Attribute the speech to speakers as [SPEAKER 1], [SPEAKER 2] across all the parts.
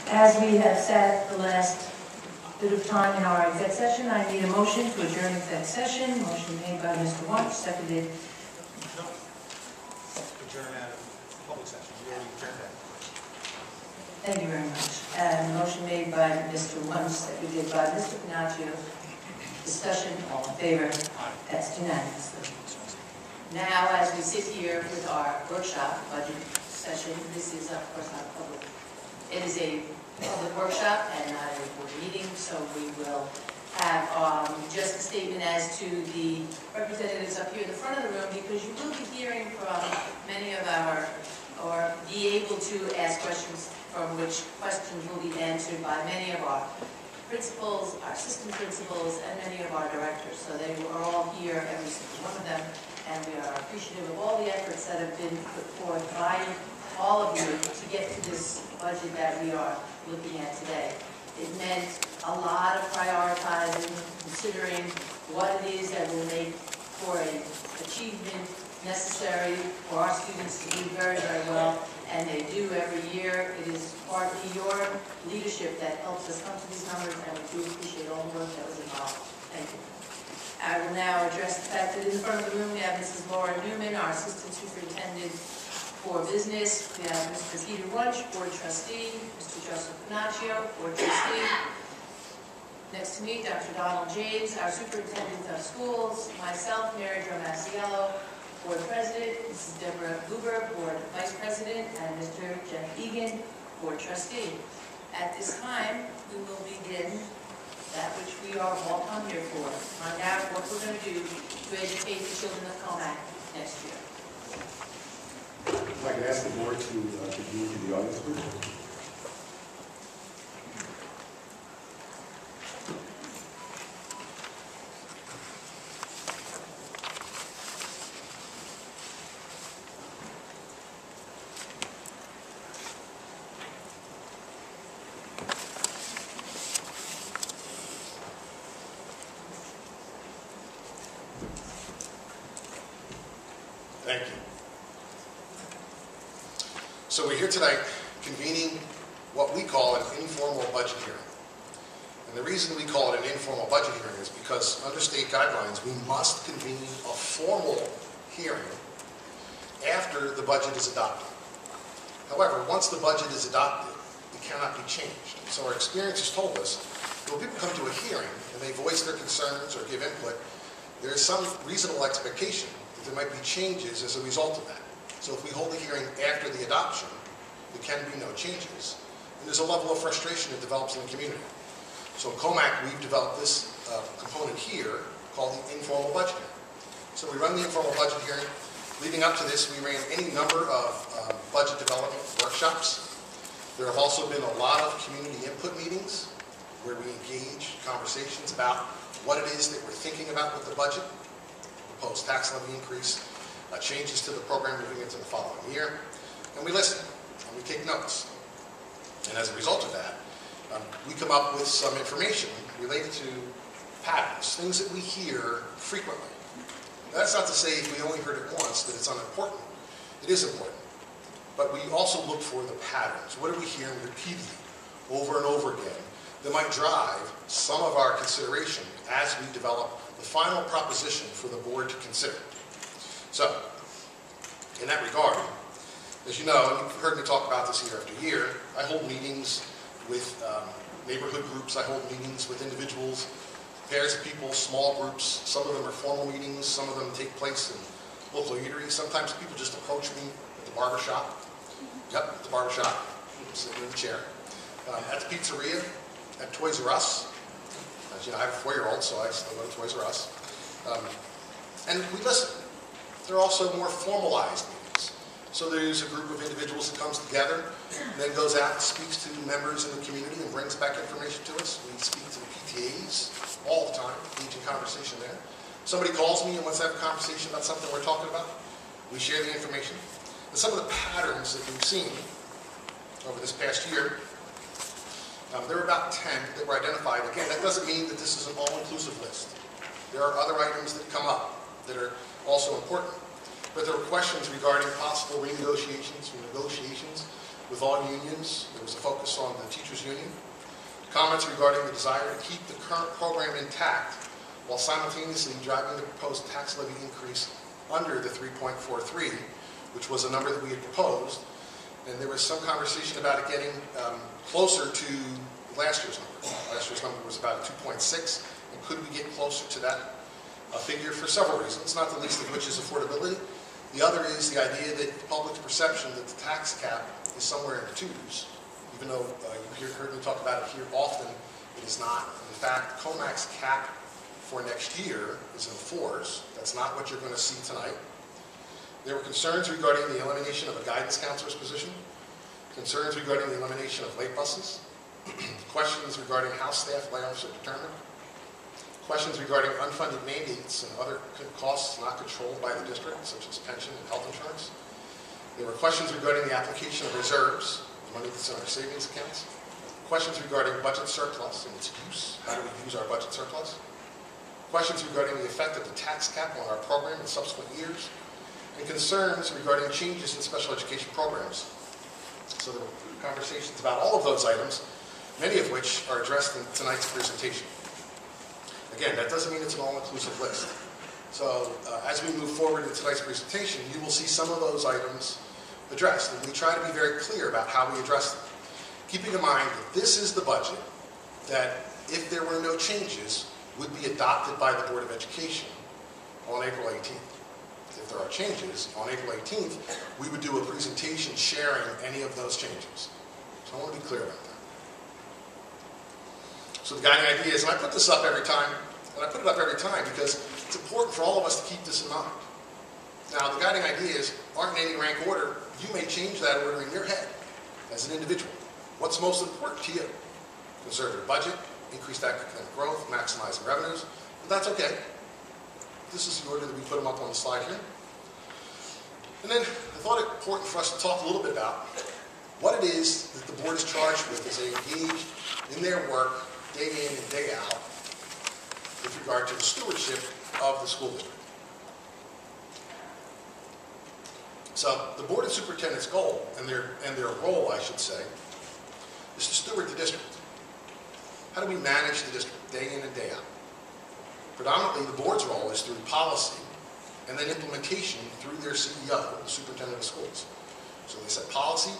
[SPEAKER 1] As we have sat the last bit of time in our exec session, I need a motion to adjourn exec session. Motion made by Mr. Wunsch, seconded.
[SPEAKER 2] Adjourn out of public session. We already adjourned that.
[SPEAKER 1] Thank you very much. And motion made by Mr. Wunsch, seconded by Mr. Pinaccio. Discussion, all in favor? That's unanimous. Now, as we sit here with our workshop budget session, this is, of course, not public. It is a public workshop and not a board meeting, so we will have just a statement as to the representatives up here in the front of the room, because you will be hearing from many of our, or be able to ask questions from which questions will be answered by many of our principals, our assistant principals, and many of our directors. So they are all here, every single one of them, and we are appreciative of all the efforts that have been put forth by all of you to get to this budget that we are looking at today. It meant a lot of prioritizing, considering what it is that will make for an achievement necessary for our students to do very, very well, and they do every year. It is partly your leadership that helps us come to these numbers, and we do appreciate all the work that was involved. Thank you. I will now address the fact that in front of the room we have Mrs. Laura Newman, our Assistant Superintendent for Business. We have Mr. Peter Wunsch, Board Trustee, Mr. Joseph Pinaccio, Board Trustee. Next to me, Dr. Donald James, our Superintendent of Schools, myself, Mary Jo Masiello, Board President, Mrs. Deborah Guber, Board Vice President, and Mr. Jeff Egan, Board Trustee. At this time, we will begin that which we are all come here for, find out what we're going to do to educate the children of Commack next year.
[SPEAKER 3] If I could ask the board to convene to the audience, please.
[SPEAKER 2] Thank you. So we're here tonight convening what we call an informal budget hearing. And the reason we call it an informal budget hearing is because under state guidelines, we must convene a formal hearing after the budget is adopted. However, once the budget is adopted, it cannot be changed. So our experience has told us that when people come to a hearing and they voice their concerns or give input, there is some reasonable expectation that there might be changes as a result of that. So if we hold the hearing after the adoption, there can be no changes. And there's a level of frustration that develops in the community. So in Commack, we've developed this component here called the informal budget hearing. So we run the informal budget hearing. Leading up to this, we ran any number of budget development workshops. There have also been a lot of community input meetings where we engage conversations about what it is that we're thinking about with the budget, proposed tax levy increase, changes to the program moving into the following year, and we listen, and we take notes. And as a result of that, we come up with some information related to patterns, things that we hear frequently. Now, that's not to say if we only heard it once that it's unimportant. It is important. But we also look for the patterns. What are we hearing repeatedly over and over again that might drive some of our consideration as we develop the final proposition for the board to consider? So, in that regard, as you know, and you've heard me talk about this year after year, I hold meetings with neighborhood groups, I hold meetings with individuals, pairs of people, small groups. Some of them are formal meetings, some of them take place in local eateries. Sometimes people just approach me at the barbershop. Yep, at the barbershop, sitting in the chair. At the pizzeria, at Toys R Us. As you know, I have a 4-year-old, so I still go to Toys R Us. And we listen. There are also more formalized meetings. So there's a group of individuals that comes together and then goes out and speaks to members in the community and brings back information to us. We speak to the PTAs all the time, engaging conversation there. Somebody calls me and wants to have a conversation about something we're talking about. We share the information. And some of the patterns that we've seen over this past year, there are about 10 that were identified. Again, that doesn't mean that this is an all-inclusive list. There are other items that come up that are also important. But there were questions regarding possible renegotiations or negotiations with all unions. There was a focus on the teachers' union. Comments regarding the desire to keep the current program intact while simultaneously driving the proposed tax levy increase under the 3.43, which was a number that we had proposed. And there was some conversation about it getting closer to last year's number. Last year's number was about 2.6, and could we get closer to that figure for several reasons, not the least of which is affordability. The other is the idea that the public's perception that the tax cap is somewhere in the twos, even though you heard me talk about it here often, it is not. In fact, Commack's cap for next year is in the fours. That's not what you're going to see tonight. There were concerns regarding the elimination of a guidance counselor's position, concerns regarding the elimination of late buses, questions regarding how staff layoffs are determined, questions regarding unfunded mandates and other costs not controlled by the district, such as pension and health insurance. There were questions regarding the application of reserves, money that's in our savings accounts, questions regarding budget surplus and its use, how do we use our budget surplus, questions regarding the effect of the tax cap on our program in subsequent years, and concerns regarding changes in special education programs. So there were conversations about all of those items, many of which are addressed in tonight's presentation. Again, that doesn't mean it's an all-inclusive list. So as we move forward in tonight's presentation, you will see some of those items addressed, and we try to be very clear about how we address them. Keeping in mind that this is the budget that, if there were no changes, would be adopted by the Board of Education on April 18th. If there are changes, on April 18th, we would do a presentation sharing any of those changes. So I want to be clear about that. So the guiding idea is, and I put this up every time, and I put it up every time because it's important for all of us to keep this in mind. Now, the guiding idea is, aren't in any rank order, you may change that order in your head as an individual. What's most important to you? Conservative budget, increased academic growth, maximizing revenues, but that's okay. This is the order that we put them up on the slide here. And then I thought it important for us to talk a little bit about what it is that the board is charged with as they engage in their work day in and day out with regard to the stewardship of the school district. So the board and superintendent's goal, and their role, I should say, is to steward the district. How do we manage the district day in and day out? Predominantly, the board's role is through policy and then implementation through their CEO, the superintendent of schools. So they set policy,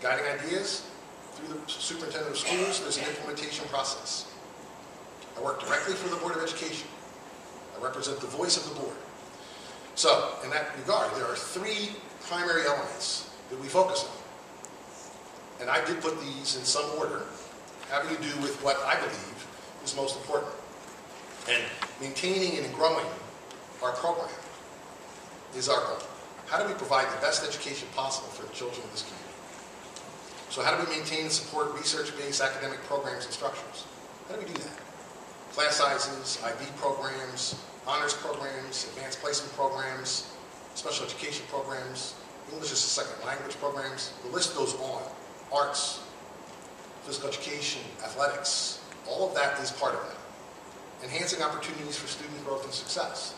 [SPEAKER 2] guiding ideas. Through the superintendent of schools, there's an implementation process. I work directly for the Board of Education. I represent the voice of the board. So, in that regard, there are three primary elements that we focus on. And I did put these in some order, having to do with what I believe is most important. And maintaining and growing our program is our goal. How do we provide the best education possible for the children of this community? So how do we maintain and support research-based academic programs and structures? How do we do that? Class sizes, IB programs, honors programs, advanced placement programs, special education programs, English as a second language programs. The list goes on. Arts, physical education, athletics, all of that is part of that. Enhancing opportunities for student growth and success.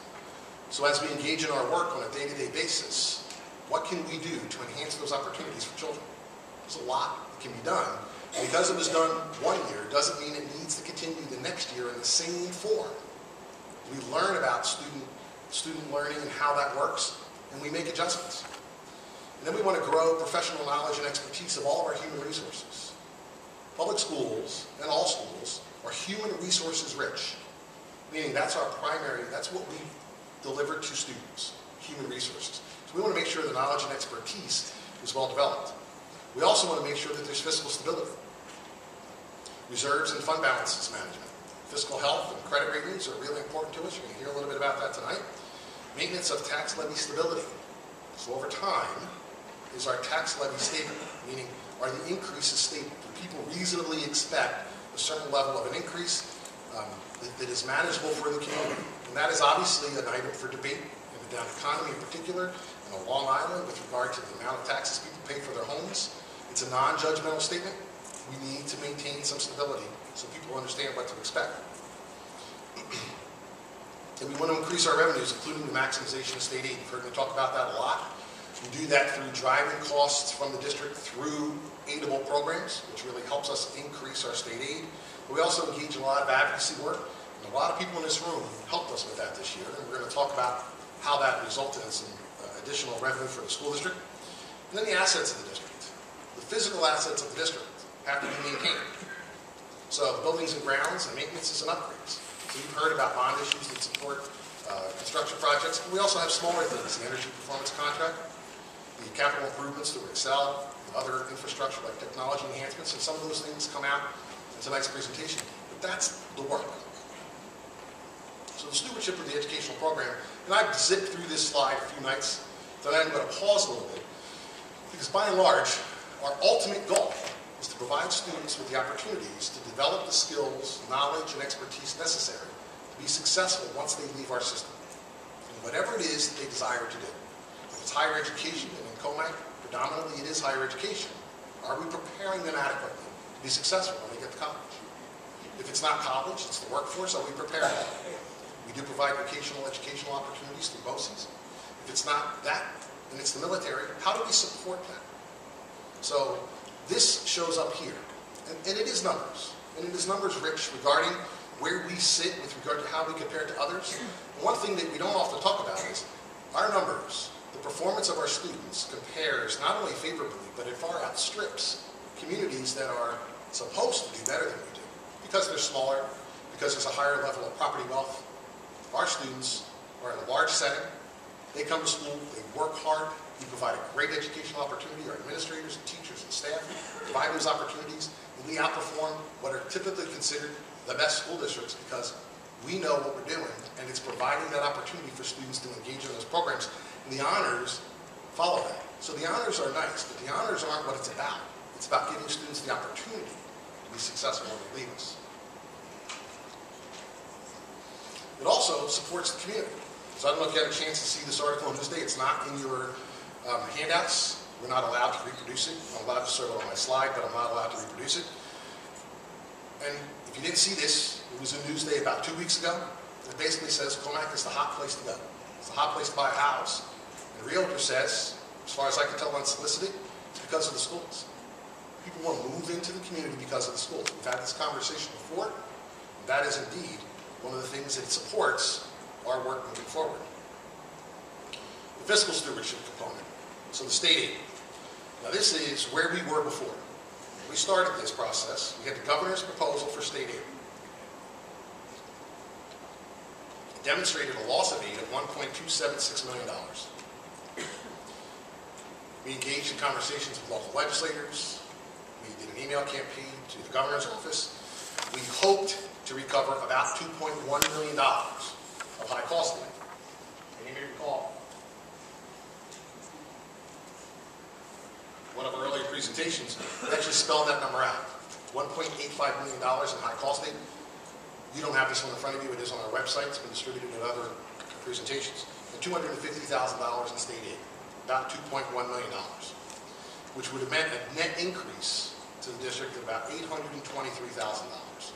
[SPEAKER 2] So as we engage in our work on a day-to-day basis, what can we do to enhance those opportunities for children? There's a lot that can be done. Because it was done one year doesn't mean it needs to continue the next year in the same form. We learn about student learning and how that works, and we make adjustments. And then we want to grow professional knowledge and expertise of all of our human resources. Public schools, and all schools, are human resources rich, meaning that's our primary, that's what we deliver to students, human resources. So we want to make sure the knowledge and expertise is well developed. We also want to make sure that there's fiscal stability. Reserves and fund balances management. Fiscal health and credit ratings are really important to us. You're going to hear a little bit about that tonight. Maintenance of tax levy stability. So over time, is our tax levy stable? Meaning, are the increases stable? Do people reasonably expect a certain level of an increase that is manageable for the community? And that is obviously an item for debate in the down economy in particular, and on Long Island with regard to the amount of taxes people pay for their homes. It's a non-judgmental statement. We need to maintain some stability so people understand what to expect. And we want to increase our revenues, including the maximization of state aid. You've heard me talk about that a lot. We do that through driving costs from the district through programs, which really helps us increase our state aid. But we also engage in a lot of advocacy work, and a lot of people in this room helped us with that this year, and we're going to talk about how that resulted in some additional revenue for the school district. And then the assets of the district. The physical assets of the district have to be maintained. So the buildings and grounds and maintenances and upgrades. So you've heard about bond issues that support construction projects, but we also have smaller things, the energy performance contract, the capital improvements through Excel, other infrastructure like technology enhancements, and some of those things come out in tonight's presentation. But that's the work. So the stewardship of the educational program, and I've zipped through this slide a few nights, so I'm going to pause a little bit, because by and large, our ultimate goal is to provide students with the opportunities to develop the skills, knowledge, and expertise necessary to be successful once they leave our system, in whatever it is that they desire to do. If it's higher education, and in Commack, predominantly it is higher education, are we preparing them adequately to be successful when they get to college? If it's not college, it's the workforce, are we preparing them? We do provide vocational educational opportunities through BOCES. If it's not that, and it's the military, how do we support that? So this shows up here, and it is numbers, and it is numbers rich regarding where we sit with regard to how we compare to others. And one thing that we don't often talk about is our numbers. The performance of our students compares not only favorably, but it far outstrips communities that are supposed to do better than we do. Because they're smaller, because there's a higher level of property wealth. Our students are in a large setting. They come to school, they work hard, we provide a great educational opportunity. Our administrators and teachers and staff provide those opportunities, and we outperform what are typically considered the best school districts because we know what we're doing, and it's providing that opportunity for students to engage in those programs. And the honors follow that. So the honors are nice, but the honors aren't what it's about. It's about giving students the opportunity to be successful when they leave us. It also supports the community. So I don't know if you had a chance to see this article on Tuesday. It's not in your handouts. We're not allowed to reproduce it. I'm allowed to serve it on my slide, but I'm not allowed to reproduce it. And if you didn't see this, it was in Newsday about 2 weeks ago. It basically says Commack is the hot place to go. It's the hot place to buy a house. And the realtor says, as far as I can tell unsolicited, it's because of the schools. People want to move into the community because of the schools. We've had this conversation before. That is indeed one of the things that supports our work moving forward. The fiscal stewardship component, so the state aid. Now this is where we were before. When we started this process, we had the governor's proposal for state aid. It demonstrated a loss of aid of $1.276 million. We engaged in conversations with local legislators. We did an email campaign to the governor's office. We hoped to recover about $2.1 million of high cost aid. Any may recall one of our earlier presentations, we actually spelled that number out. $1.85 million in high cost aid. You don't have this on the front of you, it is on our website, it's been distributed in other presentations. And $250,000 in state aid, about $2.1 million, which would have meant a net increase to the district of about $823,000.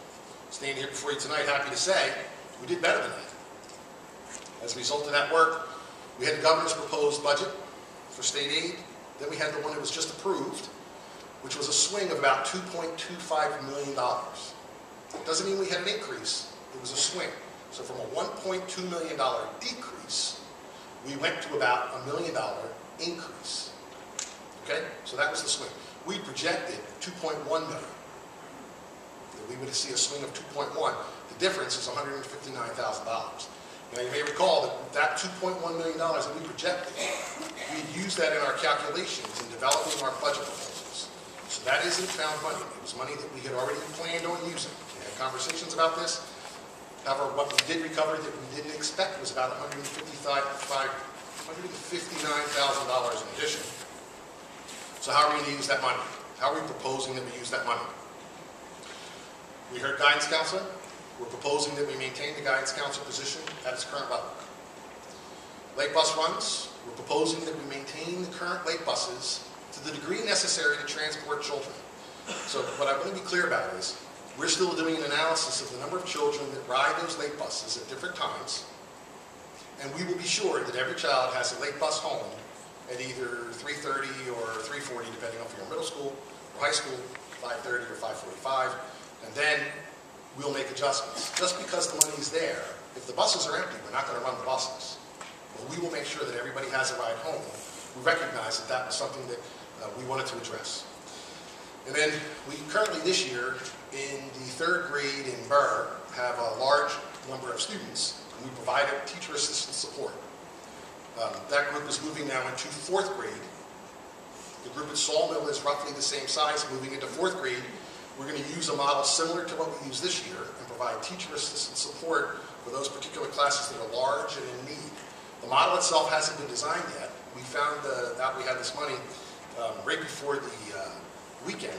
[SPEAKER 2] Standing here before you tonight, happy to say, we did better than that. As a result of that work, we had the governor's proposed budget for state aid. Then we had the one that was just approved, which was a swing of about $2.25 million. It doesn't mean we had an increase, it was a swing. So from a $1.2 million decrease, we went to about $1 million increase. Okay? So that was the swing. We projected $2.1 million. We would see a swing of 2.1. The difference is $159,000. Now you may recall that $2.1 million that we projected, we used that in our calculations in developing our budget proposals. So that isn't found money. It was money that we had already planned on using. We had conversations about this. However, what we did recover that we didn't expect was about $159,000 in addition. So how are we going to use that money? How are we proposing that we use that money? We heard guidance counselor. We're proposing that we maintain the guidance counselor position at its current level. Lake bus runs. We're proposing that we maintain the current lake buses to the degree necessary to transport children. So what I want to be clear about is we're still doing an analysis of the number of children that ride those lake buses at different times, and we will be sure that every child has a lake bus home at either 3:30 or 3:40, depending on if you're in middle school For high school, 5:30 or 5:45, and then we'll make adjustments. Just because the money's there, if the buses are empty, we're not going to run the buses. But we will make sure that everybody has a ride home. We recognize that that was something that we wanted to address. And then we currently this year, in the 3rd grade in Burr, have a large number of students, and we provide teacher assistant support. That group is moving now into 4th grade. The group at Sawmill is roughly the same size. Moving into 4th grade, we're going to use a model similar to what we use this year and provide teacher assistant support for those particular classes that are large and in need. The model itself hasn't been designed yet. We found out we had this money right before the weekend.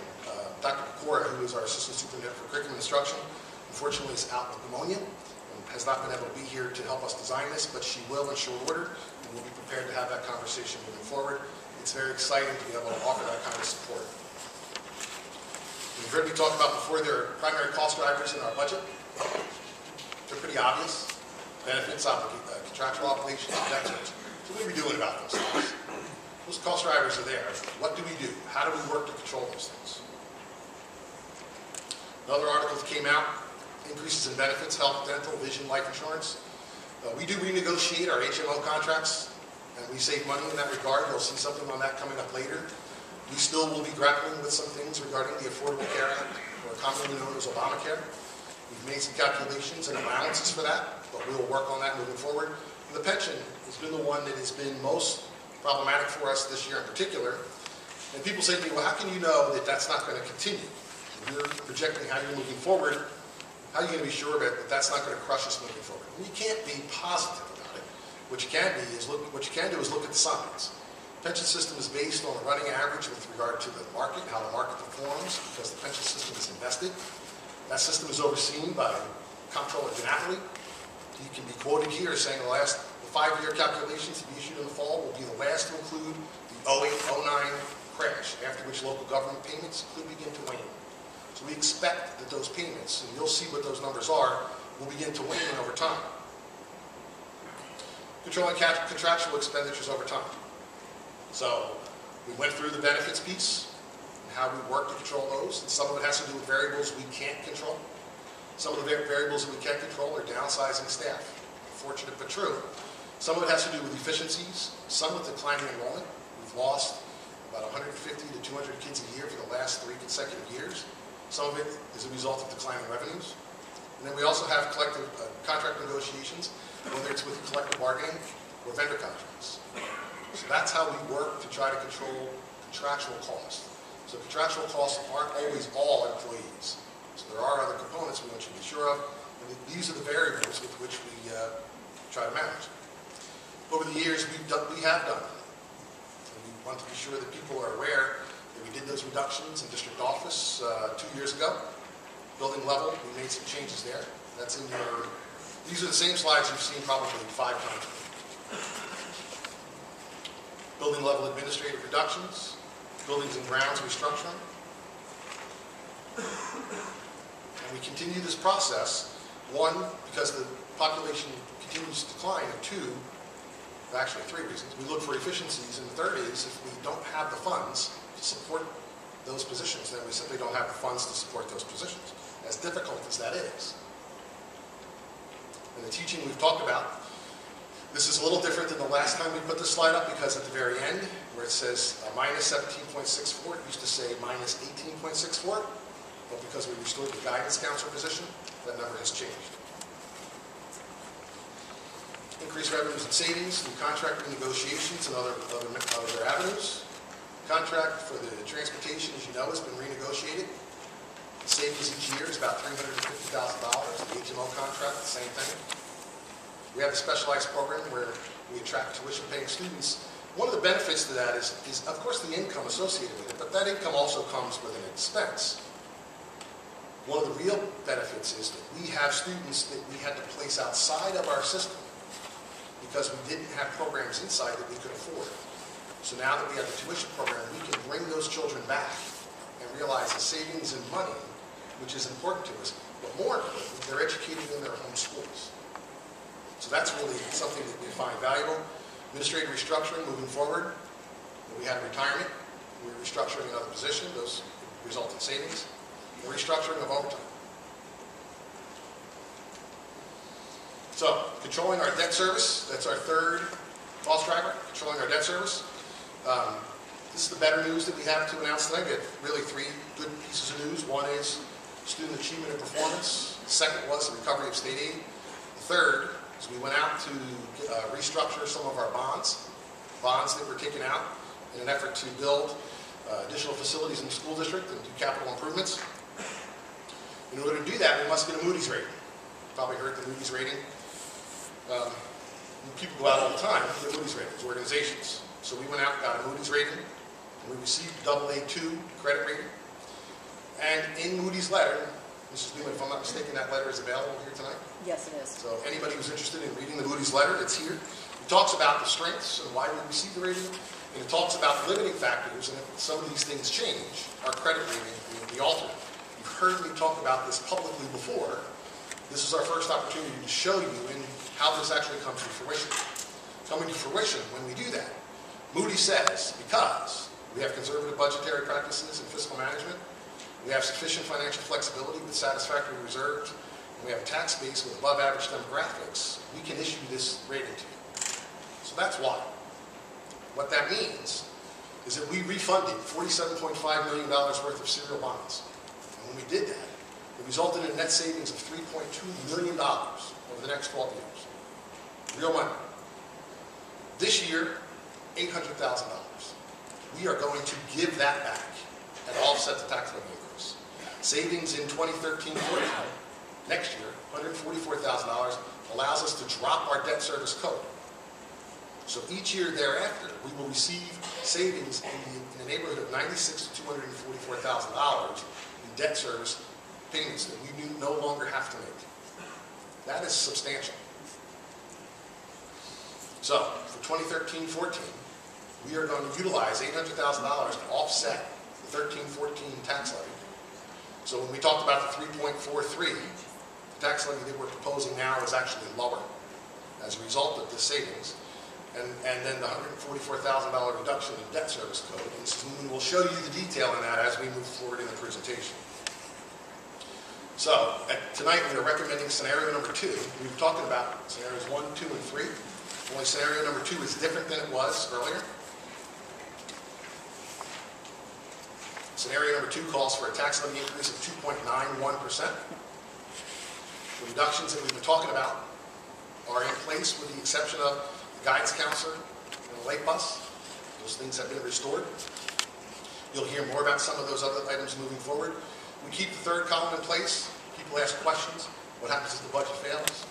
[SPEAKER 2] Dr. Pecora, who is our assistant superintendent for curriculum instruction, unfortunately is out with pneumonia and has not been able to be here to help us design this, but she will in short order, and we'll be prepared to have that conversation moving forward. It's very exciting to be able to offer that kind of support. You've heard me talk about before, there are primary cost drivers in our budget. They're pretty obvious. Benefits, contractual obligations, debt service. So what are we doing about those things? Those cost drivers are there. What do we do? How do we work to control those things? Another article that came out, increases in benefits, health, dental, vision, life insurance. We do renegotiate our HMO contracts, and we save money in that regard. You'll see something on that coming up later. We still will be grappling with some things regarding the Affordable Care Act, or commonly known as Obamacare. We've made some calculations and allowances for that, but we will work on that moving forward. And the pension has been the one that has been most problematic for us this year in particular. And people say to me, well, how can you know that that's not going to continue? You're projecting how you're moving forward. How are you going to be sure that that's not going to crush us moving forward? And you can't be positive about it. What you can do is look at the signs. The pension system is based on a running average with regard to the market, how the market performs, because the pension system is invested. That system is overseen by Comptroller DiNapoli. He can be quoted here saying the 5-year calculations to be issued in the fall will be the last to include the 08-09 crash, after which local government payments could begin to wane. So we expect that those payments, and you'll see what those numbers are, will begin to wane over time. Controlling contractual expenditures over time. So we went through the benefits piece and how we work to control those. And some of it has to do with variables we can't control. Some of the variables that we can control are downsizing staff. Fortunate but true. Some of it has to do with efficiencies, some with declining enrollment. We've lost about 150 to 200 kids a year for the last 3 consecutive years. Some of it is a result of declining revenues. And then we also have collective contract negotiations, whether it's with collective bargaining or vendor contracts. So that's how we work to try to control contractual costs. So contractual costs aren't always all employees. So there are other components we want you to be sure of, and these are the variables with which we try to manage. Over the years, we have done that. And we want to be sure that people are aware that we did those reductions in district office 2 years ago. Building level, we made some changes there. That's in your, these are the same slides you've seen probably 5 times. Building level administrative reductions, buildings and grounds restructuring. And we continue this process, 1, because the population continues to decline, and 2, actually 3 reasons. We look for efficiencies, and the third is if we don't have the funds to support those positions, then we simply don't have the funds to support those positions, as difficult as that is. And the teaching we've talked about, this is a little different than the last time we put this slide up, because at the very end, where it says minus 17.64, it used to say minus 18.64, but because we restored the guidance counselor position, that number has changed. Increased revenues and savings through contract renegotiations and other avenues. Contract for the transportation, as you know, has been renegotiated. The savings each year is about $350,000. The HMO contract, the same thing. We have a specialized program where we attract tuition-paying students. One of the benefits to that is, of course, the income associated with it, but that income also comes with an expense. One of the real benefits is that we have students that we had to place outside of our system because we didn't have programs inside that we could afford. So now that we have the tuition program, we can bring those children back and realize the savings in money, which is important to us, but more importantly, they're educated in their home schools. So that's really something that we find valuable. Administrative restructuring moving forward. We had retirement. We're restructuring another position. Those restructuring of overtime. So, controlling our debt service, that's our third cost driver, controlling our debt service. This is the better news that we have to announce tonight. We have really three good pieces of news. One is student achievement and performance. The second was the recovery of state aid. The third is we went out to restructure some of our bonds that were taken out in an effort to build additional facilities in the school district and do capital improvements. In order to do that, we must get a Moody's rating. You probably heard the Moody's rating. People go out all the time to get Moody's ratings, organizations. So we went out and got a Moody's rating, and we received AA2 credit rating. And in Moody's letter, Mrs. Newman, if I'm not mistaken, that letter is available here tonight?
[SPEAKER 4] Yes, it is.
[SPEAKER 2] So anybody who's interested in reading the Moody's letter, it's here. It talks about the strengths and why we received the rating, and it talks about the limiting factors, and if some of these things change, our credit rating will be altered. You've heard me talk about this publicly before. This is our first opportunity to show you how this actually comes to fruition. Coming to fruition when we do that. Moody's says, because we have conservative budgetary practices and fiscal management, we have sufficient financial flexibility with satisfactory reserves, and we have a tax base with above average demographics, we can issue this rating to you. So that's why. What that means is that we refunded $47.5 million worth of serial bonds. And when we did that, it resulted in net savings of $3.2 million over the next 12 years. Real money. This year, $800,000. We are going to give that back and offset the tax levy increase. Savings in 2013-14, next year, $144,000, allows us to drop our debt service code. So each year thereafter, we will receive savings in the neighborhood of $96,000 to $244,000 in debt service payments that we no longer have to make. That is substantial. So, for 2013-14, we are going to utilize $800,000 to offset the 13-14 tax levy. So when we talked about the 3.43, the tax levy that we're proposing now is actually lower as a result of the savings. And then the $144,000 reduction in debt service code. And we'll show you the detail in that as we move forward in the presentation. So, tonight we are recommending scenario number 2. We were talking about scenarios 1, 2, and 3. Only scenario number 2 is different than it was earlier. Scenario number 2 calls for a tax levy increase of 2.91%. The reductions that we've been talking about are in place with the exception of the guidance counselor and the late bus. Those things have been restored. You'll hear more about some of those other items moving forward. We keep the third column in place. People ask questions. What happens if the budget fails?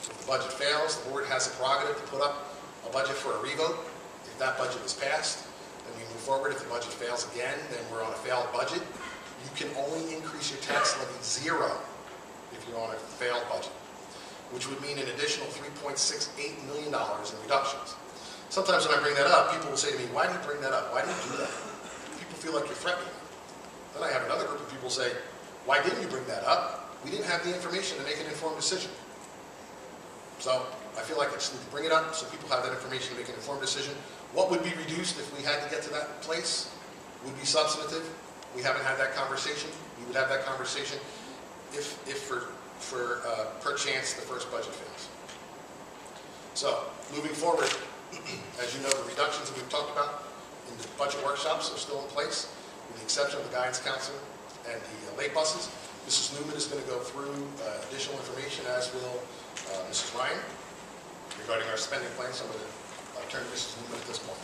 [SPEAKER 2] If the budget fails, the board has the prerogative to put up a budget for a revote. If that budget is passed, then we move forward. If the budget fails again, then we're on a failed budget. You can only increase your tax levy 0 if you're on a failed budget, which would mean an additional $3.68 million in reductions. Sometimes when I bring that up, people will say to me, why do you bring that up? Why do you do that? People feel like you're threatening them. Then I have another group of people say, why didn't you bring that up? We didn't have the information to make an informed decision. So I feel like I just need to bring it up so people have that information to make an informed decision. What would be reduced if we had to get to that place would be substantive. We haven't had that conversation. We would have that conversation if per chance the first budget fails. So moving forward, as you know, the reductions that we've talked about in the budget workshops are still in place, with the exception of the guidance counselor and the late buses. Mrs. Newman is going to go through additional information, as will Mrs. Ryan, regarding our spending plan. So I'm going to turn to Mrs. Newman at this point.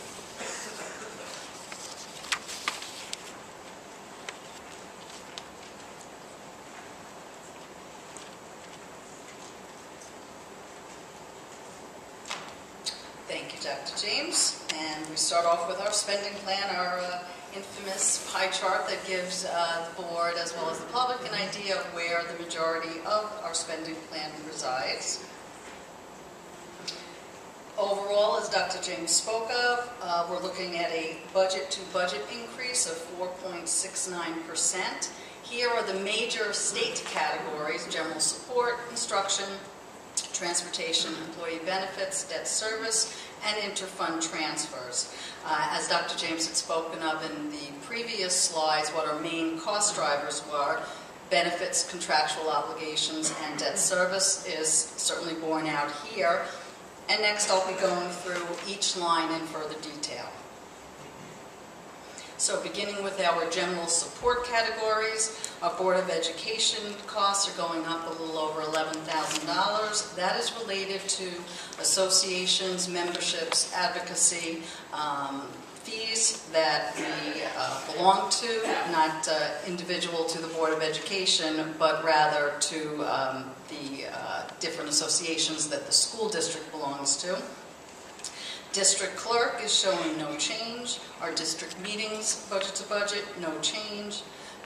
[SPEAKER 4] Thank you, Dr. James. And we start off with our spending plan, our infamous pie chart that gives the board as well as the public an idea of where the majority of our spending plan resides. Overall, as Dr. James spoke of, we're looking at a budget-to-budget increase of 4.69%. Here are the major state categories: general support, instruction, transportation, employee benefits, debt service, and interfund transfers. As Dr. James had spoken of in the previous slides, what our main cost drivers were, benefits, contractual obligations, and debt service is certainly borne out here. And next I'll be going through each line in further detail. So beginning with our general support categories, our Board of Education costs are going up a little over $11,000. That is related to associations, memberships, advocacy, fees that we belong to, not individual to the Board of Education, but rather to the different associations that the school district belongs to. District clerk is showing no change. Our district meetings, budget to budget, no change.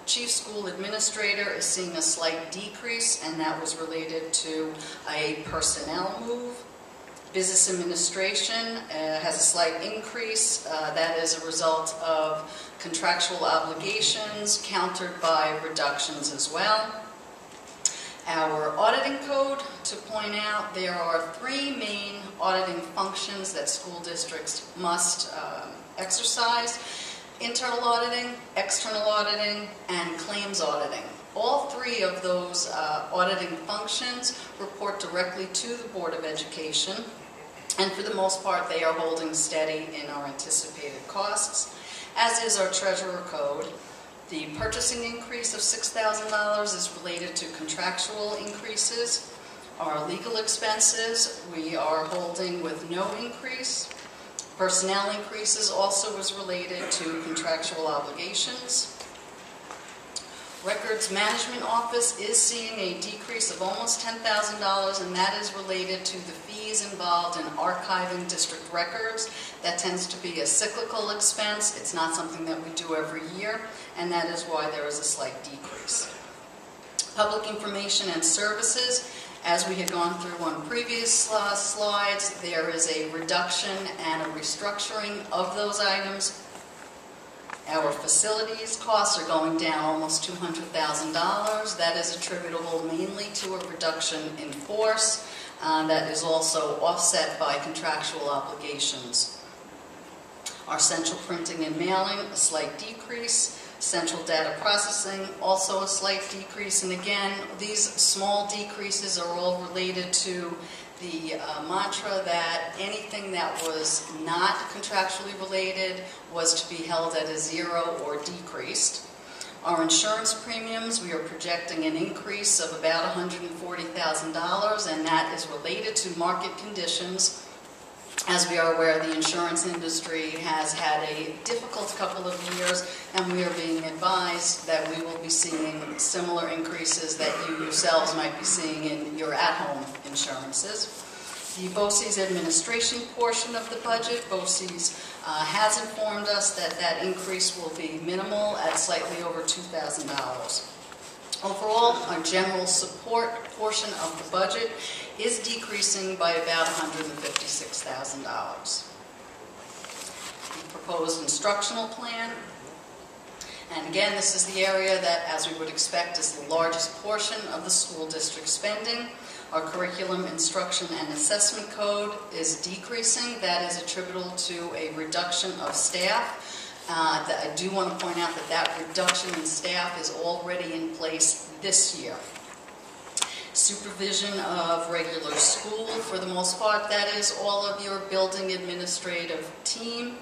[SPEAKER 4] Chief school administrator is seeing a slight decrease, and that was related to a personnel move. Business administration has a slight increase. That is a result of contractual obligations countered by reductions as well. Our auditing code, to point out, there are 3 main auditing functions that school districts must exercise: internal auditing, external auditing, and claims auditing. All 3 of those auditing functions report directly to the Board of Education, and for the most part they are holding steady in our anticipated costs, as is our treasurer code. The purchasing increase of $6,000 is related to contractual increases. Our legal expenses, we are holding with no increase. Personnel increases also is related to contractual obligations. Records Management Office is seeing a decrease of almost $10,000, and that is related to the fees involved in archiving district records. That tends to be a cyclical expense. It's not something that we do every year, and that is why there is a slight decrease. Public Information and Services, as we had gone through on previous slides, there is a reduction and a restructuring of those items. Our facilities costs are going down almost $200,000. That is attributable mainly to a reduction in force. That is also offset by contractual obligations. Our central printing and mailing, a slight decrease. Central data processing, also a slight decrease. And again, these small decreases are all related to the mantra that anything that was not contractually related was to be held at a 0 or decreased. Our insurance premiums, we are projecting an increase of about $140,000, and that is related to market conditions. As we are aware, the insurance industry has had a difficult couple of years, and we are being advised that we will be seeing similar increases that you yourselves might be seeing in your at-home insurances. The BOCES administration portion of the budget, BOCES has informed us that that increase will be minimal at slightly over $2,000. Overall, our general support portion of the budget is decreasing by about $156,000. The proposed instructional plan, and again, this is the area that, as we would expect, is the largest portion of the school district spending. Our curriculum instruction and assessment code is decreasing. That is attributable to a reduction of staff. I do want to point out that that reduction in staff is already in place this year. Supervision of regular school, for the most part, that is all of your building administrative team.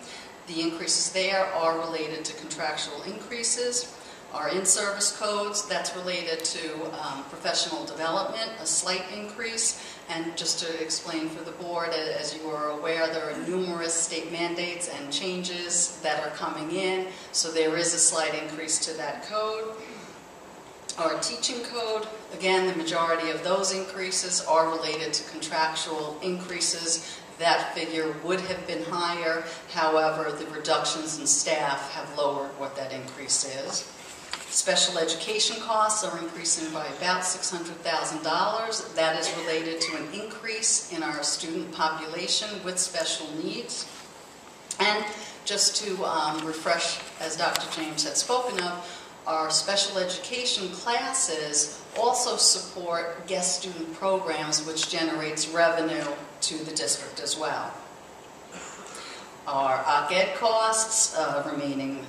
[SPEAKER 4] The increases there are related to contractual increases. Our in-service codes, that's related to professional development, a slight increase. And just to explain for the board, as you are aware, there are numerous state mandates and changes that are coming in, so there is a slight increase to that code. Our teaching code, again, the majority of those increases are related to contractual increases. That figure would have been higher, however, the reductions in staff have lowered what that increase is. Special education costs are increasing by about $600,000. That is related to an increase in our student population with special needs. And just to refresh, as Dr. James had spoken of, our special education classes also support guest student programs, which generates revenue to the district as well. Our OC-Ed costs remaining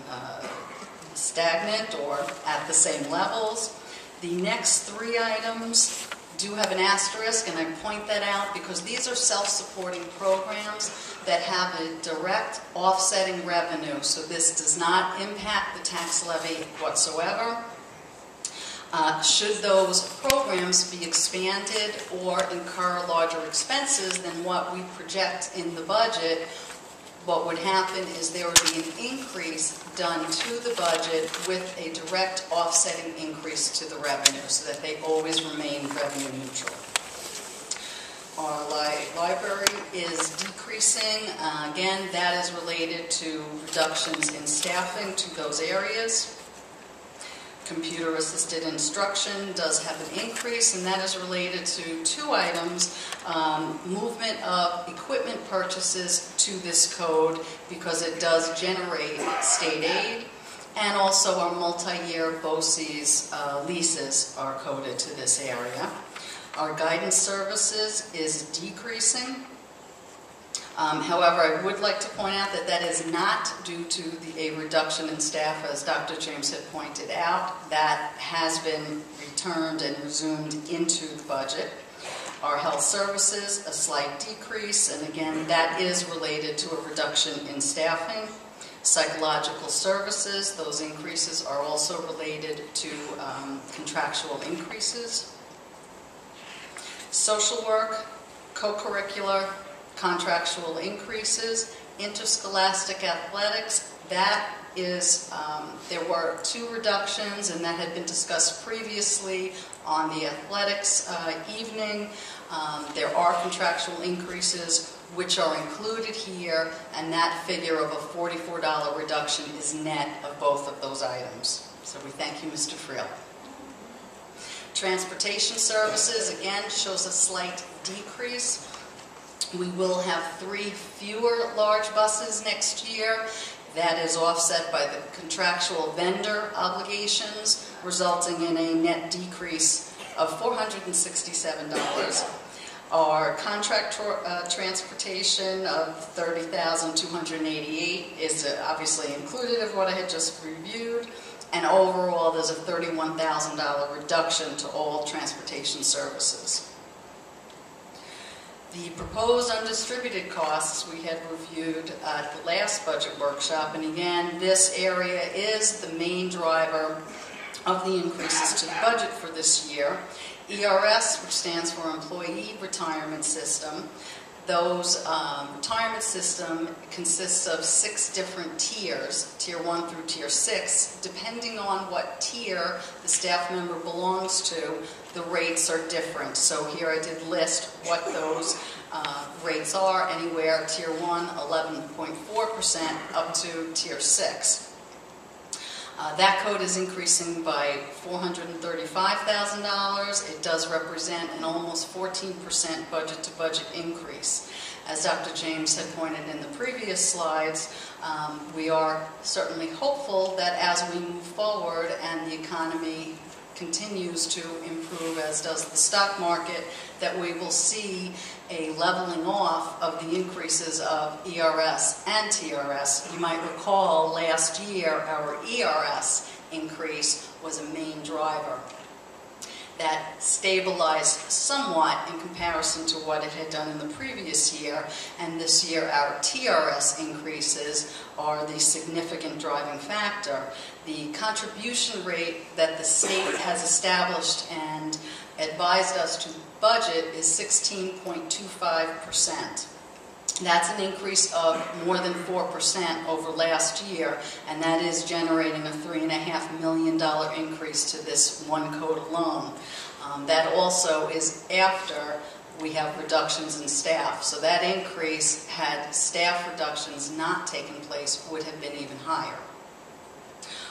[SPEAKER 4] stagnant or at the same levels. The next three items do have an asterisk, and I point that out because these are self-supporting programs that have a direct offsetting revenue. So this does not impact the tax levy whatsoever. Should those programs be expanded or incur larger expenses than what we project in the budget, what would happen is there would be an increase done to the budget with a direct offsetting increase to the revenue so that they always remain revenue neutral. Our library is decreasing. Again, that is related to reductions in staffing to those areas. Computer-assisted instruction does have an increase, and that is related to two items. Movement of equipment purchases to this code because it does generate state aid, and also our multi-year BOCES leases are coded to this area. Our guidance services is decreasing. However, I would like to point out that that is not due to a reduction in staff, as Dr. James had pointed out. That has been returned and resumed into the budget. Our health services, a slight decrease, and again, that is related to a reduction in staffing. Psychological services, those increases are also related to contractual increases. Social work, co-curricular, contractual increases. Interscholastic athletics, that is, there were two reductions, and that had been discussed previously on the athletics evening. There are contractual increases which are included here, and that figure of a $44 reduction is net of both of those items. So we thank you, Mr. Friel. Transportation services, again, shows a slight decrease. We will have 3 fewer large buses next year. That is offset by the contractual vendor obligations, resulting in a net decrease of $467. Our contract transportation of $30,288 is obviously included of what I had just reviewed. And overall, there's a $31,000 reduction to all transportation services. The proposed undistributed costs we had reviewed at the last budget workshop, and again, this area is the main driver of the increases to the budget for this year. ERS, which stands for Employee Retirement System, those retirement system consists of 6 different tiers, tier 1 through tier 6. Depending on what tier the staff member belongs to, the rates are different. So here I did list what those rates are, anywhere tier 1, 11.4%, up to tier 6. That code is increasing by $435,000. It does represent an almost 14% budget-to-budget increase. As Dr. James had pointed in the previous slides, we are certainly hopeful that as we move forward and the economy continues to improve, as does the stock market, that we will see a leveling off of the increases of ERS and TRS. You might recall last year our ERS increase was a main driver. That stabilized somewhat in comparison to what it had done in the previous year, and this year our TRS increases are the significant driving factor. The contribution rate that the state has established and advised us to budget is 16.25%. That's an increase of more than 4% over last year, and that is generating a $3.5 million increase to this one code alone. That also is after we have reductions in staff. So that increase, had staff reductions not taken place, would have been even higher.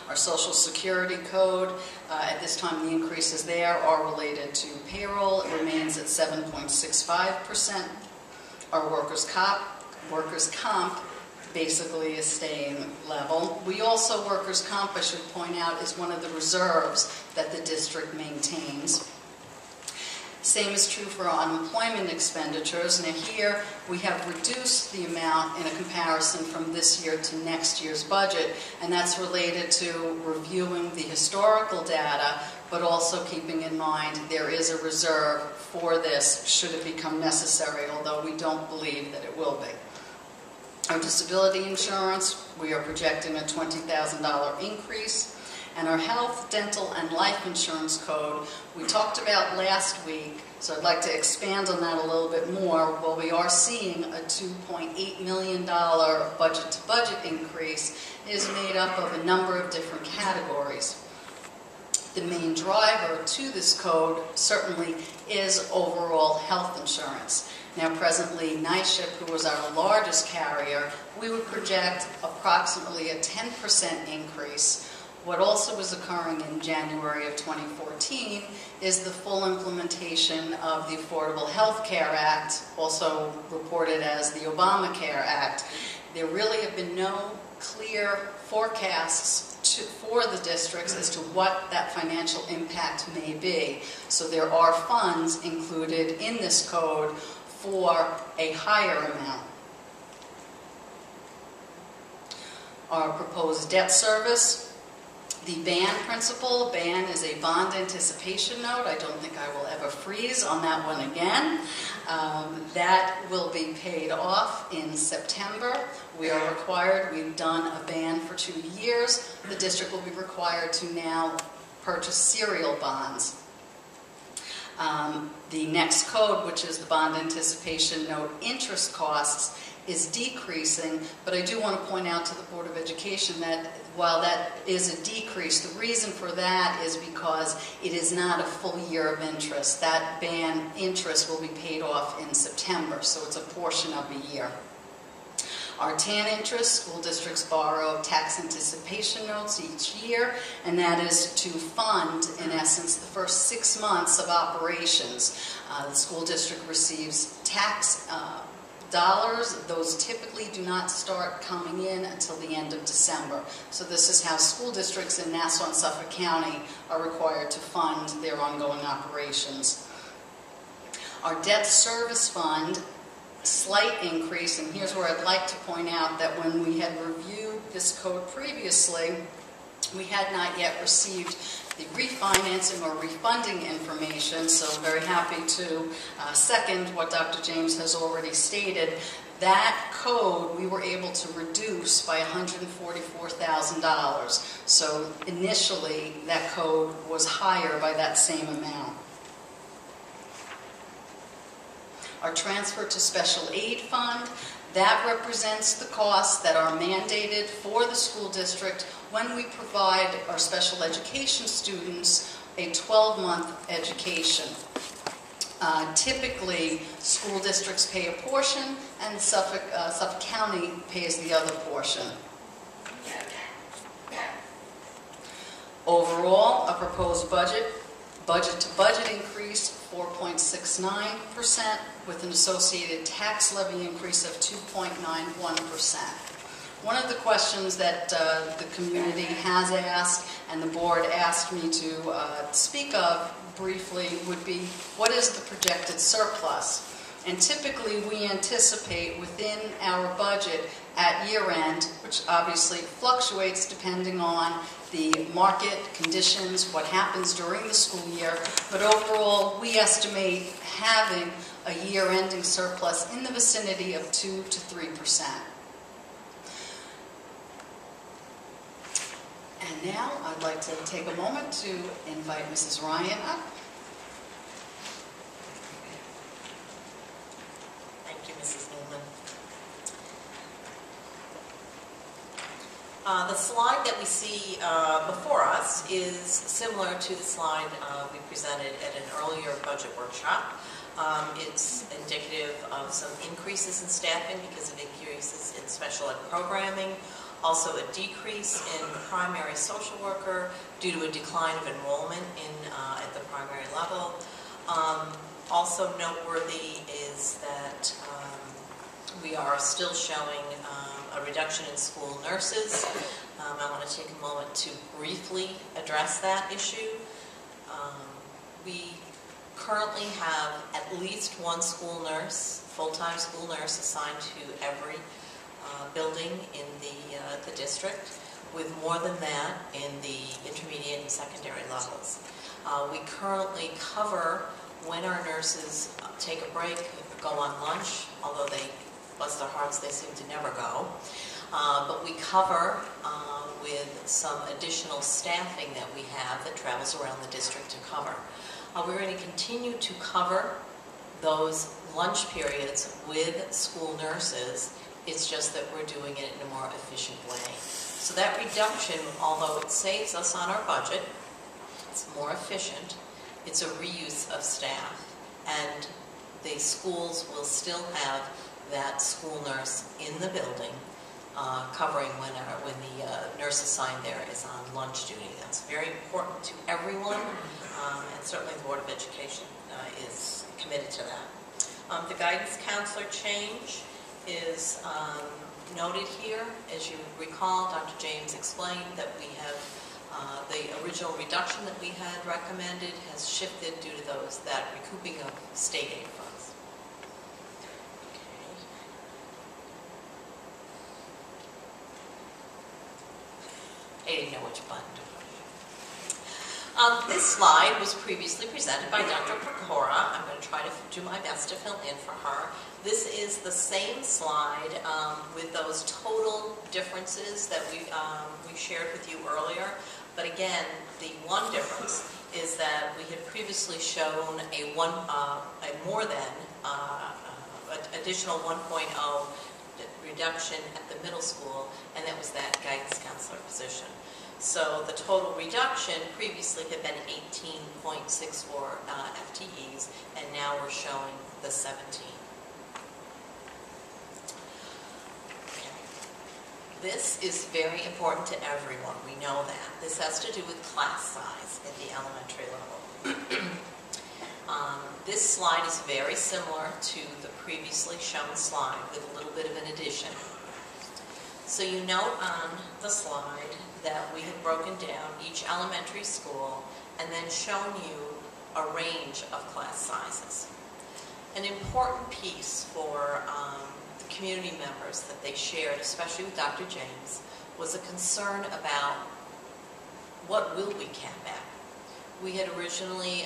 [SPEAKER 4] Our Social Security code, at this time the increases there are related to payroll. It remains at 7.65%. Our workers' comp basically is staying level. We also, workers' comp, I should point out, is one of the reserves that the district maintains. Same is true for unemployment expenditures. Now here we have reduced the amount in a comparison from this year to next year's budget, and that's related to reviewing the historical data, but also keeping in mind there is a reserve for this should it become necessary, although we don't believe that it will be. Our disability insurance, we are projecting a $20,000 increase. And our health, dental, and life insurance code, we talked about last week, so I'd like to expand on that a little bit more. Well, we are seeing a $2.8 million budget-to-budget increase. It is made up of a number of different categories. The main driver to this code certainly is overall health insurance. Now presently, NYSHIP, who was our largest carrier, we would project approximately a 10% increase. What also is occurring in January of 2014 is the full implementation of the Affordable Health Care Act, also reported as the Obamacare Act. There really have been no clear forecasts for the districts as to what that financial impact may be. So there are funds included in this code for a higher amount. Our proposed debt service. The BAN principle, BAN is a bond anticipation note. I don't think I will ever freeze on that one again. That will be paid off in September. We are required, we've done a BAN for 2 years. The district will be required to now purchase serial bonds. The next code, which is the bond anticipation note interest costs, is decreasing, but I do want to point out to the Board of Education that while that is a decrease, the reason for that is because it is not a full year of interest. That BAN interest will be paid off in September, so it's a portion of a year. Our TAN interest, school districts borrow tax anticipation notes each year, and that is to fund, in essence, the first 6 months of operations. The school district receives tax dollars. Those typically do not start coming in until the end of December. So this is how school districts in Nassau and Suffolk County are required to fund their ongoing operations. Our debt service fund, slight increase, and here's where I'd like to point out that when we had reviewed this code previously, we had not yet received the refinancing or refunding information, so I'm very happy to second what Dr. James has already stated. That code we were able to reduce by $144,000. So initially that code was higher by that same amount. Our transfer to special aid fund, that represents the costs that are mandated for the school district when we provide our special education students a 12-month education. Typically, school districts pay a portion and Suffolk County pays the other portion. Overall, a proposed budget-to-budget increase 4.69% with an associated tax levy increase of 2.91%. One of the questions that the community has asked and the board asked me to speak of briefly would be, what is the projected surplus? And typically we anticipate within our budget at year end, which obviously fluctuates depending on the market conditions, what happens during the school year, but overall we estimate having a year-ending surplus in the vicinity of 2 to 3%. And now I'd like to take a moment to invite Mrs. Ryan up.
[SPEAKER 5] Thank you, Mrs. Newman. The slide that we see before us is similar to the slide we presented at an earlier budget workshop. It's indicative of some increases in staffing because of increases in special ed programming, also a decrease in primary social worker due to a decline of enrollment at the primary level. Also noteworthy is that we are still showing a reduction in school nurses. I want to take a moment to briefly address that issue. We currently have at least one school nurse, full-time school nurse assigned to every building in the district, with more than that in the intermediate and secondary levels. We currently cover when our nurses take a break, go on lunch, although they, bless their hearts, they seem to never go. But we cover with some additional staffing that we have that travels around the district to cover. We're going to continue to cover those lunch periods with school nurses. It's just that we're doing it in a more efficient way. So that reduction, although it saves us on our budget, it's more efficient, it's a reuse of staff. And the schools will still have that school nurse in the building covering when the nurse assigned there is on lunch duty. That's very important to everyone, and certainly the Board of Education is committed to that. The guidance counselor change is noted here. As you recall, Dr. James explained that we have the original reduction that we had recommended has shifted due to that recouping of state aid funds. I didn't know which button to push. This slide was previously presented by Dr. Pecora. I'm going to try to do my best to fill in for her. This is the same slide with those total differences that we shared with you earlier. But again, the one difference is that we had previously shown a more than additional 1.0 reduction at the middle school, and that was that guidance counselor position. So the total reduction previously had been 18.64 FTEs, and now we're showing the 17. This is very important to everyone. We know that. This has to do with class size at the elementary level. This slide is very similar to the previously shown slide with a little bit of an addition. So you note on the slide that we have broken down each elementary school and then shown you a range of class sizes. An important piece for the community members that they shared, especially with Dr. James, was a concern about what will we cap at. We had originally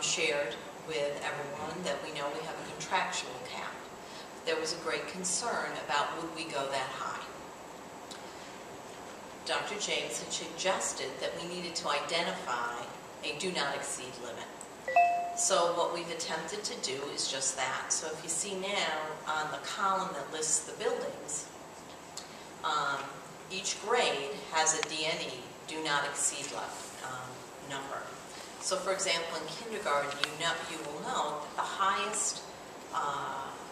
[SPEAKER 5] shared with everyone that we know we have a contractual cap. There was a great concern about would we go that high. Dr. James had suggested that we needed to identify a do not exceed limit. So what we've attempted to do is just that. So if you see now on the column that lists the buildings, each grade has a DNE, do not exceed number. So for example, in kindergarten, you will know that the highest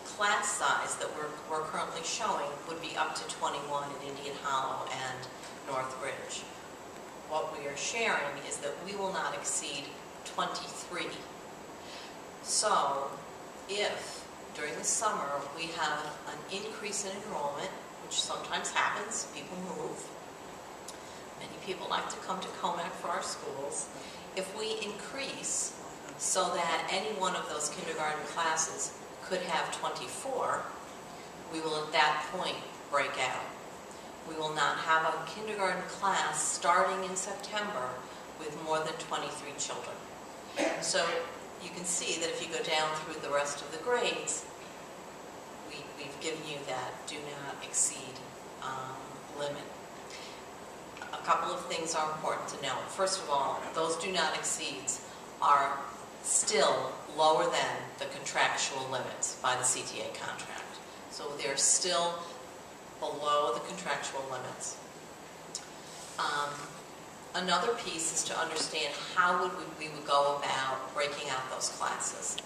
[SPEAKER 5] class size that we're currently showing would be up to 21 at Indian Hollow and Northbridge. What we are sharing is that we will not exceed 23. So if during the summer we have an increase in enrollment, which sometimes happens, people move, many people like to come to Commack for our schools, if we increase so that any one of those kindergarten classes could have 24, we will at that point break out. We will not have a kindergarten class starting in September with more than 23 children. So you can see that if you go down through the rest of the grades, we've given you that do not exceed limit. A couple of things are important to note. First of all, those do not exceeds are still lower than the contractual limits by the CTA contract. So they're still below the contractual limits. Another piece is to understand how we would go about breaking out those classes.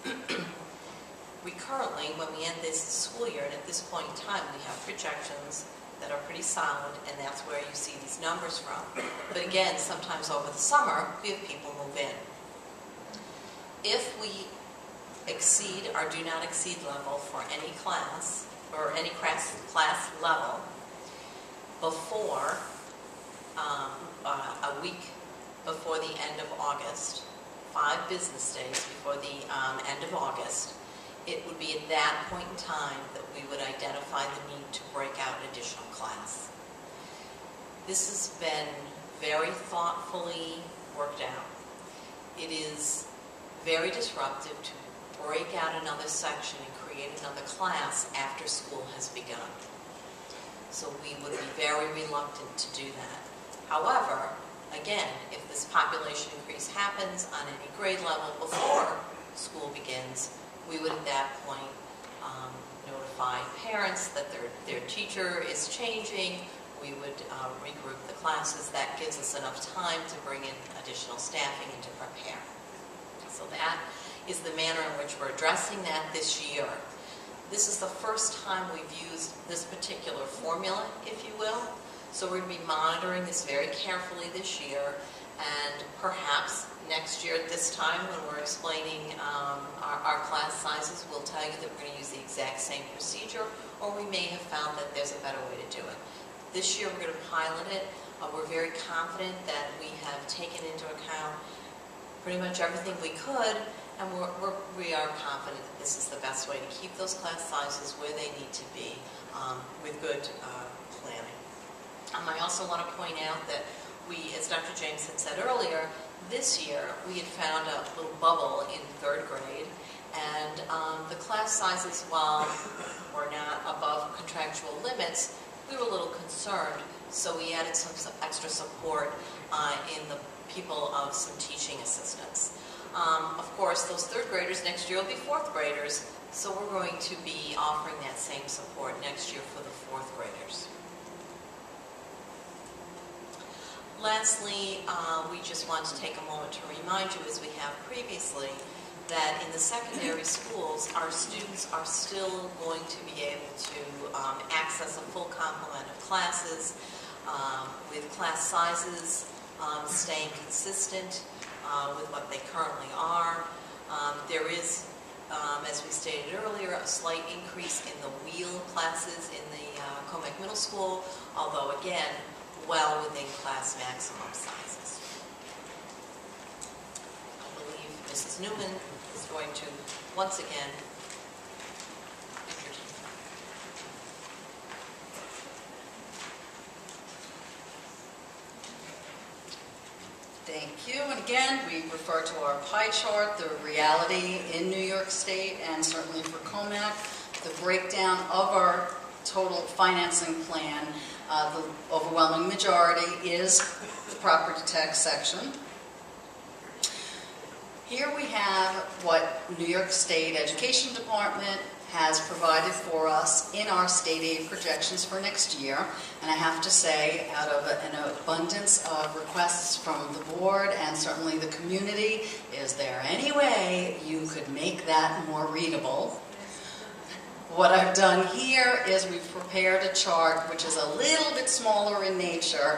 [SPEAKER 5] We currently, when we end this school year, and at this point in time, we have projections that are pretty solid, and that's where you see these numbers from. But again, sometimes over the summer, we have people move in. If we exceed our do not exceed level for any class, or any class level, before a week before the end of August, 5 business days before the end of August, it would be at that point in time that we would identify the need to break out an additional class. This has been very thoughtfully worked out. It is very disruptive to break out another section and create another class after school has begun. So we would be very reluctant to do that. However, again, if this population increase happens on any grade level before school begins, we would at that point notify parents that their teacher is changing. We would regroup the classes. That gives us enough time to bring in additional staffing and to prepare. So that is the manner in which we're addressing that this year. This is the first time we've used this particular formula, if you will. So we're going to be monitoring this very carefully this year, and perhaps next year at this time when we're explaining our class sizes, we'll tell you that we're going to use the exact same procedure, or we may have found that there's a better way to do it. This year we're going to pilot it. We're very confident that we have taken into account pretty much everything we could, and we are confident that this is the best way to keep those class sizes where they need to be with good planning. I also want to point out that we, as Dr. James had said earlier, this year we had found a little bubble in 3rd grade, and the class sizes, while were not above contractual limits, we were a little concerned, so we added some extra support in the people of some teaching assistants. Of course, those 3rd graders next year will be 4th graders, so we're going to be offering that same support next year for the 4th graders. Lastly, we just want to take a moment to remind you, as we have previously, that in the secondary schools, our students are still going to be able to access a full complement of classes with class sizes staying consistent with what they currently are. There is, as we stated earlier, a slight increase in the wheel classes in the Commack Middle School, although again, well within class maximum sizes. I believe Mrs. Newman is going to once again introduce.
[SPEAKER 4] Thank you. And again, we refer to our pie chart, the reality in New York State, and certainly for Commack, the breakdown of our total financing plan. The overwhelming majority is the property tax section. Here we have what New York State Education Department has provided for us in our state aid projections for next year. And I have to say, out of an abundance of requests from the board and certainly the community, is there any way you could make that more readable? What I've done here is we've prepared a chart which is a little bit smaller in nature.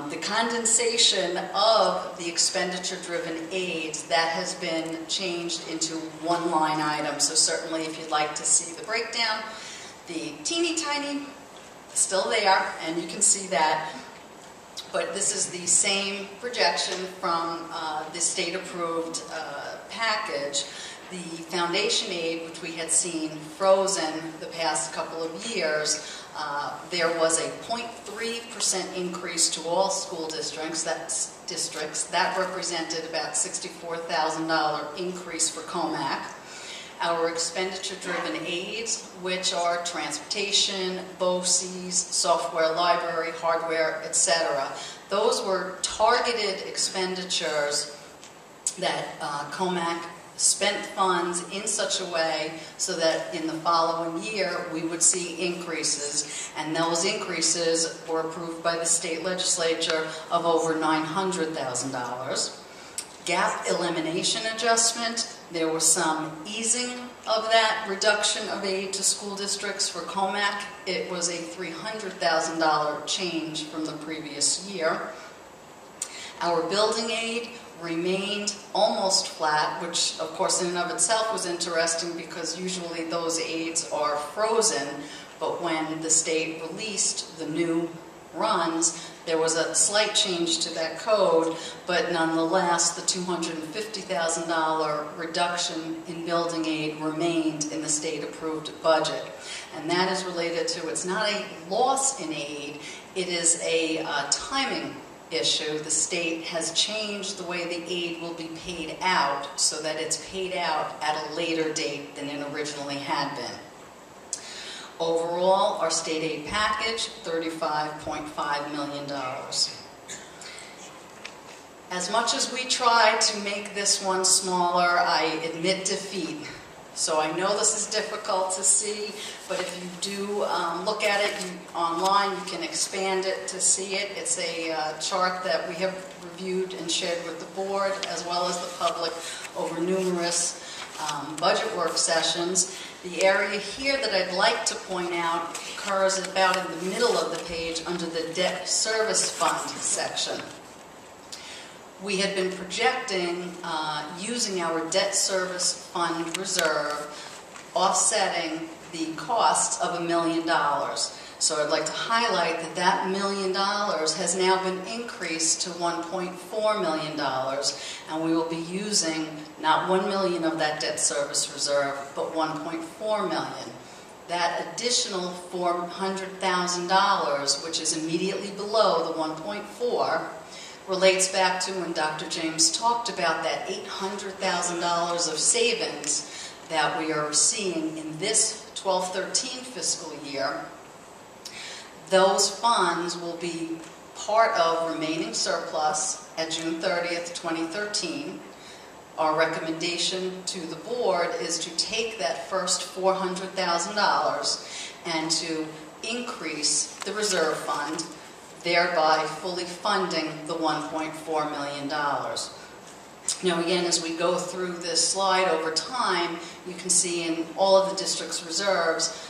[SPEAKER 4] The condensation of the expenditure-driven aids, that has been changed into one line item. So certainly if you'd like to see the breakdown, the teeny tiny, still there, and you can see that. But this is the same projection from the state-approved package. The foundation aid, which we had seen frozen the past couple of years, there was a 0.3% increase to all school districts. That represented about $64,000 increase for Commack. Our expenditure-driven aids, which are transportation, BOCES, software library, hardware, etc., those were targeted expenditures that Commack spent funds in such a way so that in the following year we would see increases, and those increases were approved by the state legislature of over $900,000. Gap elimination adjustment, there was some easing of that reduction of aid to school districts for Commack. It was a $300,000 change from the previous year. Our building aid remained almost flat, which of course in and of itself was interesting because usually those aids are frozen, but when the state released the new runs, There was a slight change to that code, but nonetheless, the $250,000 reduction in building aid remained in the state-approved budget. And that is related to, it's not a loss in aid, it is a timing issue. The state has changed the way the aid will be paid out so that it's paid out at a later date than it originally had been. Overall, our state aid package, $35.5 million. As much as we try to make this one smaller, I admit defeat. So I know this is difficult to see, but if you do look at it online, you can expand it to see it. It's a chart that we have reviewed and shared with the board, as well as the public, over numerous budget work sessions. The area here that I'd like to point out occurs about in the middle of the page under the debt service fund section. We had been projecting using our debt service fund reserve, offsetting the costs of $1 million. So I'd like to highlight that that $1 million has now been increased to $1.4 million, and we will be using not $1 million of that debt service reserve, but $1.4 million. That additional $400,000, which is immediately below the 1.4, relates back to when Dr. James talked about that $800,000 of savings that we are seeing in this 12-13 fiscal year. Those funds will be part of remaining surplus at June 30th, 2013. Our recommendation to the board is to take that first $400,000 and to increase the reserve fund, thereby fully funding the $1.4 million. Now again, as we go through this slide over time, you can see in all of the district's reserves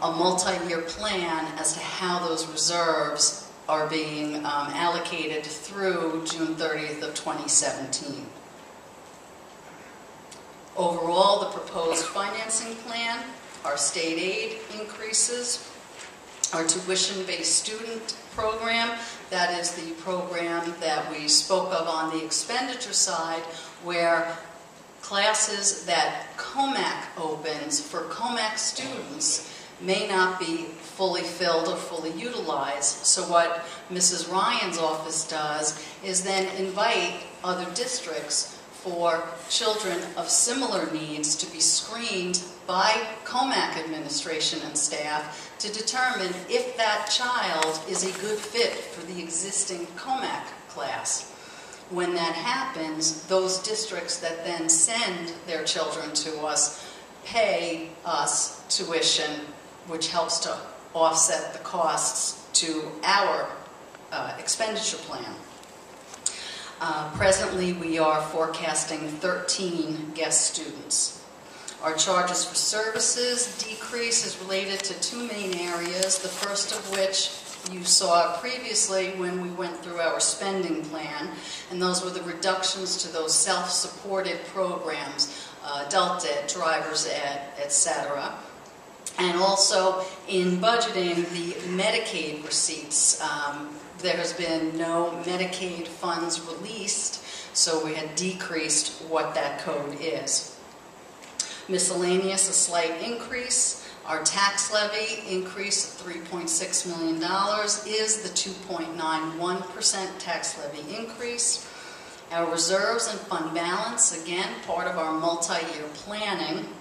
[SPEAKER 4] a multi-year plan as to how those reserves are being allocated through June 30th of 2017. Overall, the proposed financing plan, our state aid increases, our tuition-based student program, that is the program that we spoke of on the expenditure side, where classes that Commack opens for Commack students may not be fully filled or fully utilized. So what Mrs. Ryan's office does is then invite other districts for children of similar needs to be screened by Commack administration and staff to determine if that child is a good fit for the existing Commack class. When that happens, those districts that then send their children to us pay us tuition, which helps to offset the costs to our expenditure plan. Presently, we are forecasting 13 guest students. Our charges for services decrease is related to two main areas, the first of which you saw previously when we went through our spending plan, and those were the reductions to those self-supported programs, adult ed, driver's ed, etc. And also in budgeting the Medicaid receipts. There has been no Medicaid funds released, so we had decreased what that code is. Miscellaneous, a slight increase. Our tax levy increase of $3.6 million is the 2.91% tax levy increase. Our reserves and fund balance, again, part of our multi-year planning.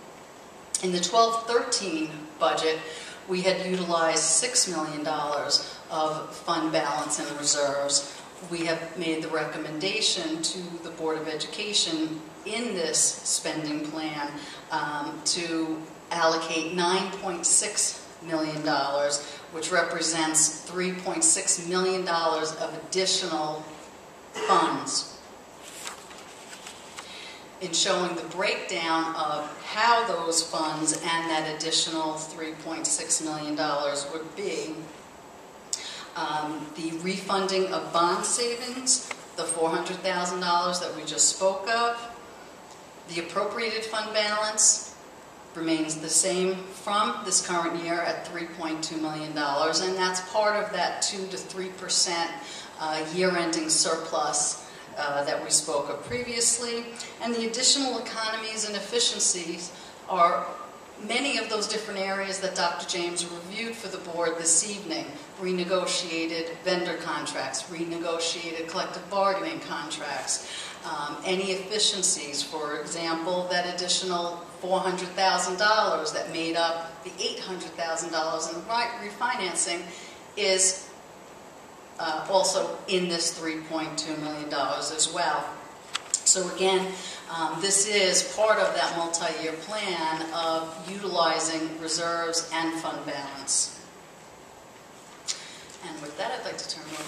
[SPEAKER 4] In the 12-13 budget, we had utilized $6 million of fund balance and reserves. We have made the recommendation to the Board of Education in this spending plan to allocate $9.6 million, which represents $3.6 million of additional funds. In showing the breakdown of how those funds and that additional $3.6 million would be, the refunding of bond savings, the $400,000 that we just spoke of, the appropriated fund balance, remains the same from this current year at $3.2 million, and that's part of that 2 to 3% year-ending surplus that we spoke of previously. And the additional economies and efficiencies are many of those different areas that Dr. James reviewed for the board this evening: renegotiated vendor contracts, renegotiated collective bargaining contracts, any efficiencies, for example, that additional $400,000 that made up the $800,000 in refinancing is also in this $3.2 million as well. So again, this is part of that multi-year plan of utilizing reserves and fund balance. And with that, I'd like to turn it over